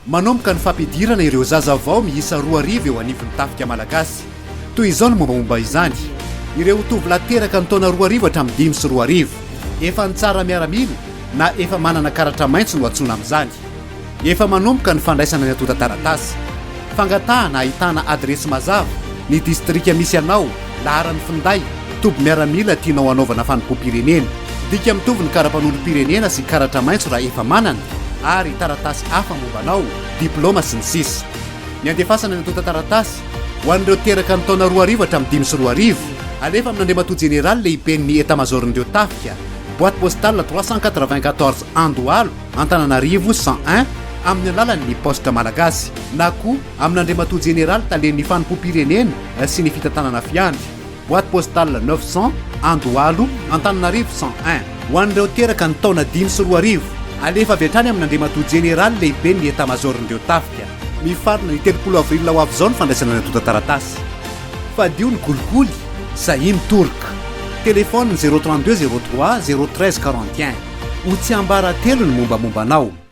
manomboka ny fampidirana ireo zazavao miisa 2 eo anivon'ny tafika malagasy. Toy izao ny mombamomba izany. Ireo tovolahy teraka ny taona 2 hatramin'ny 5 sy 2 efa ny tsara miaramila na efa manana karatra maitso no antsoina amin'izany. Efa manomboka ny fandraisana ny atota taratasy, fangatahana ahitana adresy mazava, ny distrika misy anao, laharan'ny finday, toby miaramila tianao anaovana fanompoam-pirenena, dika mitovy ny karapan'olom-pirenena sy karatra maitso raha efa manana, ary taratasy hafa mombanao, diplôma sy ny sisa. Ny andefasana ny atota taratasy ho an'ireo teraka ny taona 2 hatramin'ny 5 sy 2 alefa amin'ny andriamatoa jeneraly lehiben'ny etamazorindreo tafika, boîte postale 394 Andohalo, Antananarivo 101 amin'ny alalan'ny poste malagasy, na koa amin'ny andriamatoa jeneraly talen'ny fanompoam-pirenena sy ny fitantanana fiandry, boîte postale 900 Andohalo, Antananarivo 101. Ho an'ireo teraka ny taona 5 sy 2 alefa avy hatrany amin'ny andriamatoa jeneraly lehiben'ny etamazorindreo tafika. Mifarina ny 30 avril ho avy izao ny fandraisana ny atota taratasy. Fadio ny goligoly, Sahim Turk. Telefôny 032 03 013 41. Ho tsy ambara telo ny mombamombanao.